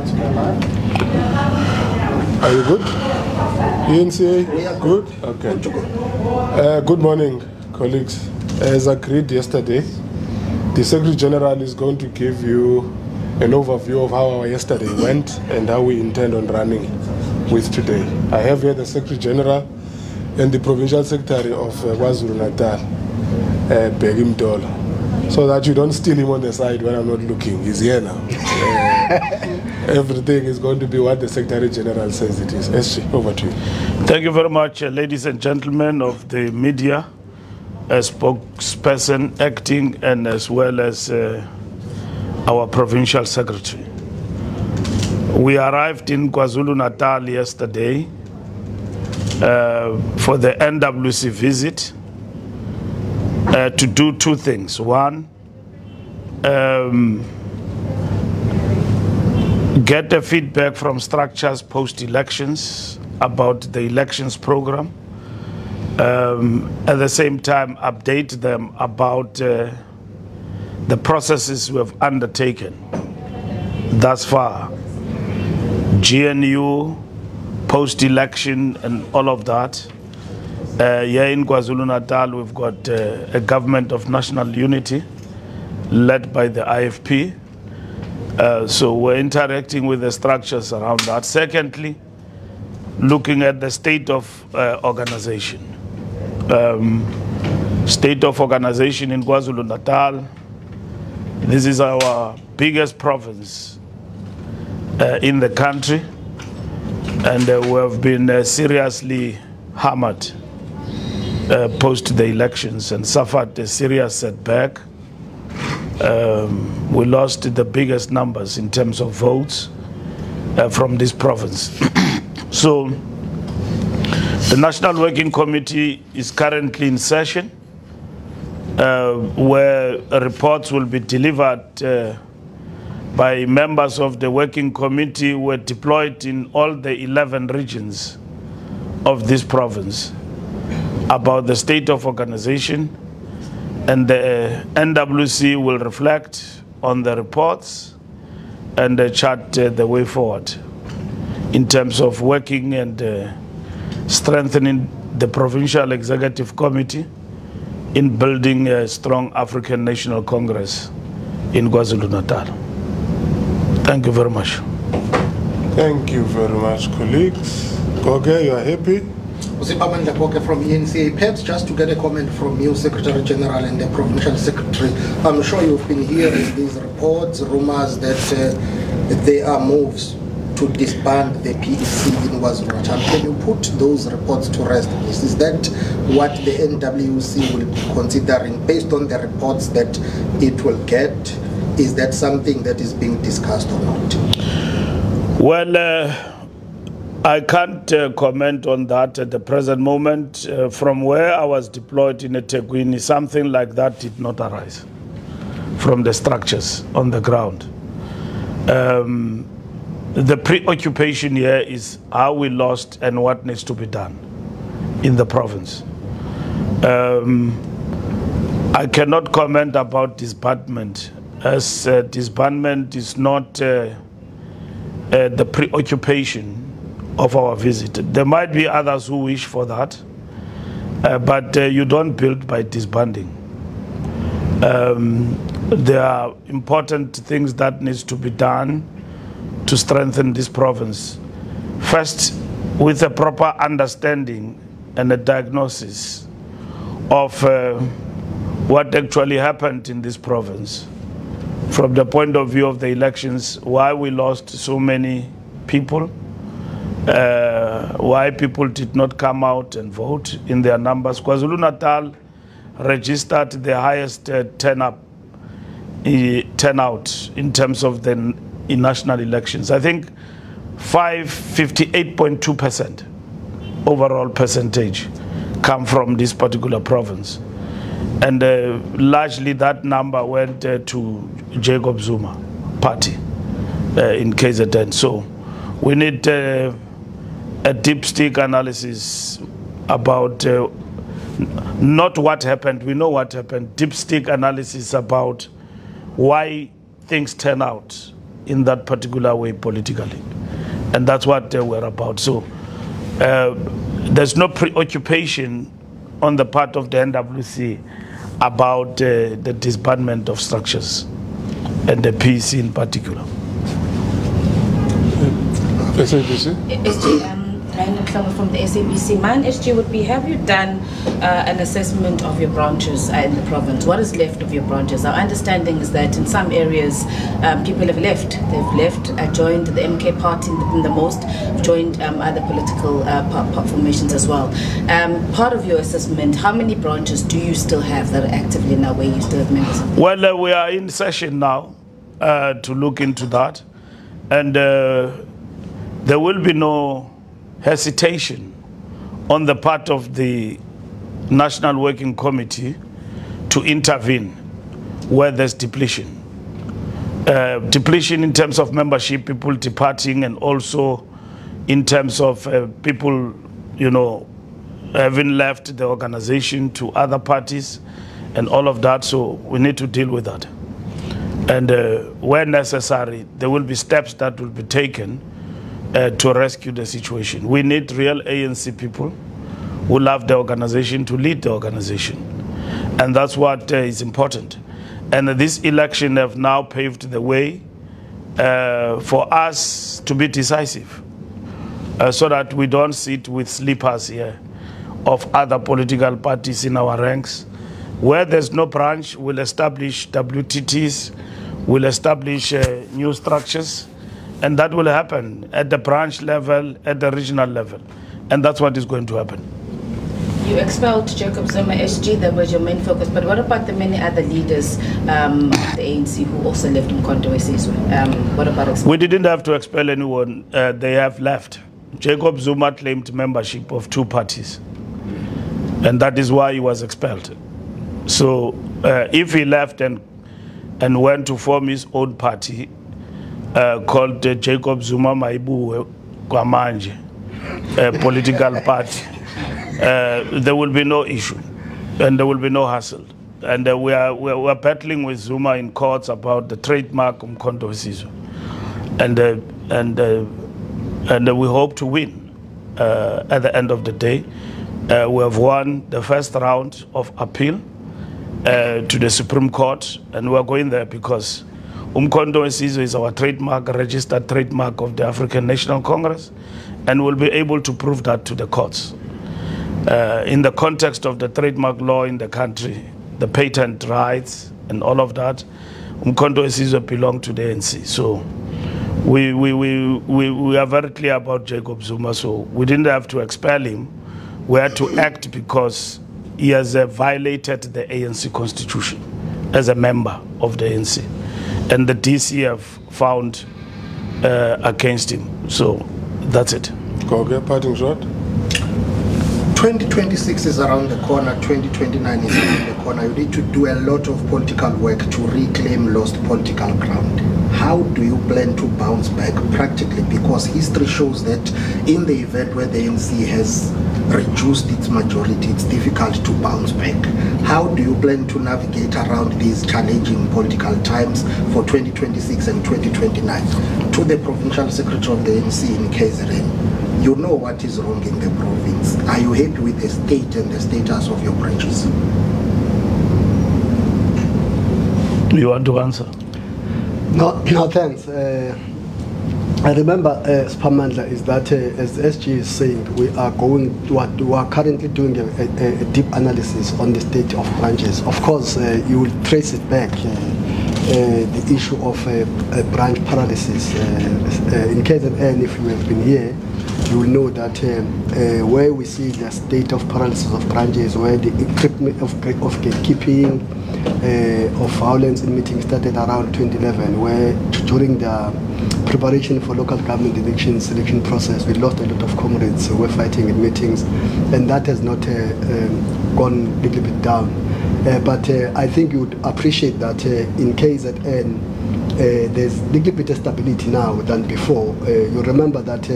Are you good? ENCA? Good? Okay. Good morning, colleagues. As agreed yesterday, the Secretary General is going to give you an overview of how our yesterday went and how we intend on running with today. I have here the Secretary General and the Provincial Secretary of KwaZulu-Natal, Fikile Mbalula, so that you don't steal him on the side when I'm not looking. He's here now. Everything is going to be what the Secretary General says it is. SG, over to you. Thank you very much, ladies and gentlemen of the media, spokesperson acting, and as well as our Provincial Secretary. We arrived in KwaZulu-Natal yesterday for the NWC visit to do two things. One, get the feedback from structures post-elections about the elections program. At the same time, update them about the processes we have undertaken thus far. GNU, post-election, and all of that. Here in KwaZulu-Natal, we've got a government of national unity led by the IFP. So we're interacting with the structures around that. Secondly, looking at the state of organization. State of organization in KwaZulu-Natal. This is our biggest province in the country, and we have been seriously hammered post the elections and suffered a serious setback. We lost the biggest numbers in terms of votes from this province. So the National Working Committee is currently in session, where reports will be delivered by members of the Working Committee who were deployed in all the 11 regions of this province about the state of organization, and the NWC will reflect on the reports and chart the way forward in terms of working and strengthening the Provincial Executive Committee in building a strong African National Congress in KwaZulu-Natal. Thank you very much. Thank you very much, colleagues. Goge, you are happy? From ENCA, perhaps just to get a comment from you, Secretary General and the Provincial Secretary. I'm sure you've been hearing these reports, rumors that there are moves to disband the PEC in KwaZulu-Natal. Can you put those reports to rest, please? Is that what the NWC will be considering based on the reports that it will get? Is that something that is being discussed or not? Well, I can't comment on that at the present moment. From where I was deployed in eThekwini, something like that did not arise from the structures on the ground. The preoccupation here is how we lost and what needs to be done in the province. I cannot comment about disbandment, as disbandment is not the preoccupation of our visit. There might be others who wish for that, but you don't build by disbanding. There are important things that needs to be done to strengthen this province. First, with a proper understanding and a diagnosis of what actually happened in this province, from the point of view of the elections, why we lost so many people, why people did not come out and vote in their numbers. KwaZulu-Natal registered the highest turnout in terms of the national elections. I think 58.2% overall percentage come from this particular province. And largely that number went to Jacob Zuma party in KZN. So we need a deep stick analysis about not what happened. We know what happened. Deep stick analysis about why things turn out in that particular way politically. And that's what we're about. So there's no preoccupation on the part of the NWC about the disbandment of structures and the PC in particular. SABC? From the SABC. Mine, SG, would be, have you done an assessment of your branches in the province? What is left of your branches? Our understanding is that in some areas, people have left. They've left, joined the MK party in the most, joined other political formations as well. Part of your assessment, how many branches do you still have that are actively now where you still have members? Well, we are in session now to look into that. And there will be no hesitation on the part of the National Working Committee to intervene where there's depletion. Depletion in terms of membership, people departing, and also in terms of people, having left the organization to other parties and all of that. So we need to deal with that. And where necessary, there will be steps that will be taken to rescue the situation. We need real ANC people who love the organization to lead the organization. And that's what is important. And this election have now paved the way for us to be decisive so that we don't sit with sleepers here of other political parties in our ranks. Where there's no branch, we'll establish WTTs, we'll establish new structures, and that will happen at the branch level, at the regional level. And that's what is going to happen. You expelled Jacob Zuma, SG, that was your main focus, but what about the many other leaders of the ANC who also left Umkhonto weSizwe? What about expulsion? We didn't have to expel anyone. They have left. Jacob Zuma claimed membership of 2 parties, and that is why he was expelled. So if he left and went to form his own party, called Jacob Zuma Maibu Kwamanje, political party, there will be no issue and there will be no hassle. And we are battling with Zuma in courts about the trademark Umkhonto weSizwe. And we hope to win at the end of the day. We have won the first round of appeal to the Supreme Court, and we are going there because Umkhonto weSizwe is our trademark, registered trademark of the African National Congress, and we'll be able to prove that to the courts. In the context of the trademark law in the country, the patent rights and all of that, Umkhonto weSizwe belong to the ANC. So we are very clear about Jacob Zuma, so we didn't have to expel him. We had to act because he has violated the ANC constitution as a member of the ANC. And the DC have found against him. So that's it. Okay, parting shot. 2026 is around the corner, 2029 is around the corner. You need to do a lot of political work to reclaim lost political ground. How do you plan to bounce back practically? Because history shows that in the event where the ANC has reduced its majority, it's difficult to bounce back. How do you plan to navigate around these challenging political times for 2026 and 2029? To the Provincial Secretary of the ANC in KZN, you know what is wrong in the province. Are you happy with the state and the status of your branches? Do you want to answer? No, thanks. I remember Spamandla is that as the SG is saying, we are currently doing a deep analysis on the state of branches. Of course, you will trace it back, the issue of branch paralysis. In KZN, if you have been here, you will know that where we see the state of paralysis of branches, where the equipment of gatekeeping, of violence in meetings started around 2011, where during the preparation for local government elections, selection process, we lost a lot of comrades who were fighting in meetings, and that has not gone a little bit down. But I think you would appreciate that in KZN, there's a little bit of stability now than before. You remember that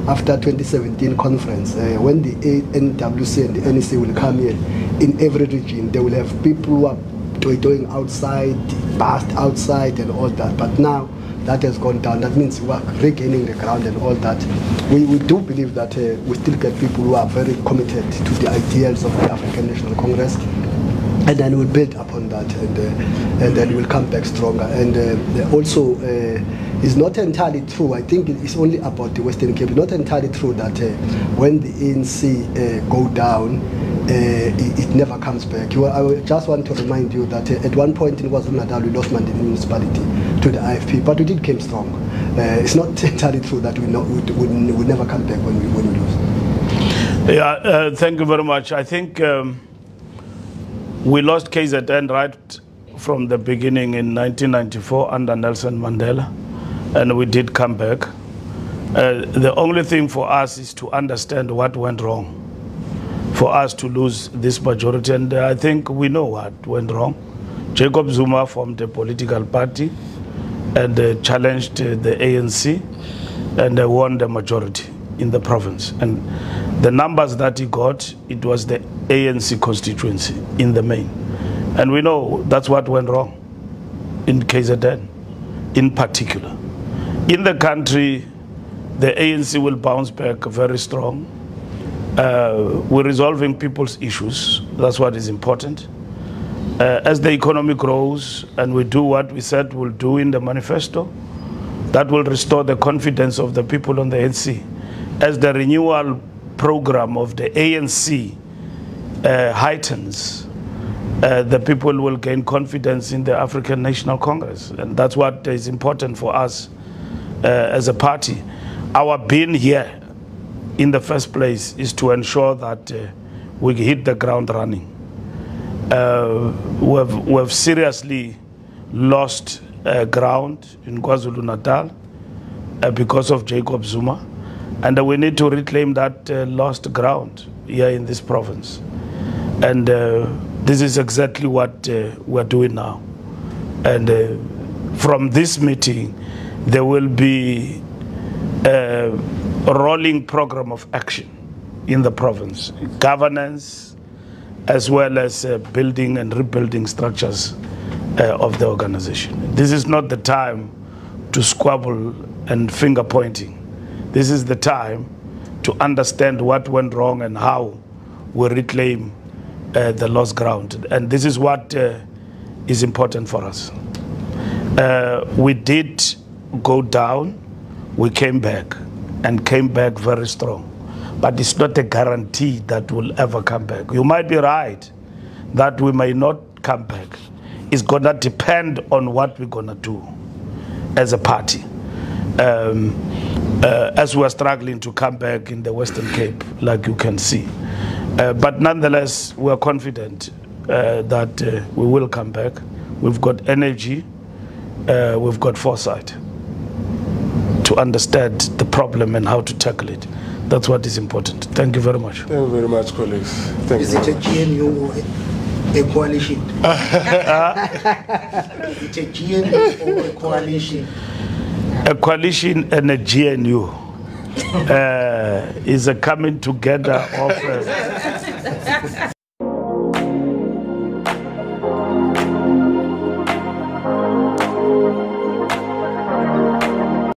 after 2017 conference, when the NWC and the NEC will come here, in every region, they will have people who are doing outside, past outside and all that. But now that has gone down. That means we are regaining the ground and all that. We do believe that we still get people who are very committed to the ideals of the African National Congress, and then we'll build upon that, and then we'll come back stronger. And also, it's not entirely true. I think it's only about the Western Cape. It's not entirely true that when the ANC go down, it never comes back. I just want to remind you that at one point in KwaZulu-Natal we lost Mandela municipality to the IFP, but we did came strong. It's not entirely true that we never come back when we lose. Yeah, thank you very much. I think we lost KZN right from the beginning in 1994 under Nelson Mandela, and we did come back. The only thing for us is to understand what went wrong for us to lose this majority, and I think we know what went wrong. Jacob Zuma formed a political party and challenged the ANC and won the majority in the province. And the numbers that he got, it was the ANC constituency in the main. And we know that's what went wrong in KZN in particular. In the country, the ANC will bounce back very strong. We're resolving people's issues. That's what is important. As the economy grows and we do what we said we'll do in the manifesto, that will restore the confidence of the people on the ANC. As the renewal program of the ANC heightens, the people will gain confidence in the African National Congress. And that's what is important for us as a party. Our being here in the first place is to ensure that we hit the ground running. We've seriously lost ground in KwaZulu-Natal because of Jacob Zuma, and we need to reclaim that lost ground here in this province. And this is exactly what we're doing now. And from this meeting, there will be a rolling program of action in the province, governance, as well as building and rebuilding structures of the organization. This is not the time to squabble and finger pointing. This is the time to understand what went wrong and how we reclaim the lost ground. And this is what is important for us. We did go down, we came back, and came back very strong. But it's not a guarantee that we'll ever come back. You might be right that we may not come back. It's gonna depend on what we're gonna do as a party. As we're struggling to come back in the Western Cape, like you can see. But nonetheless, we're confident that we will come back. We've got energy, we've got foresight to understand the problem and how to tackle it. That's what is important. Thank you very much. Thank you very much, colleagues. Thank Is you. it a GNU or a coalition? Is it a GNU or a coalition? A coalition and a GNU is a coming together of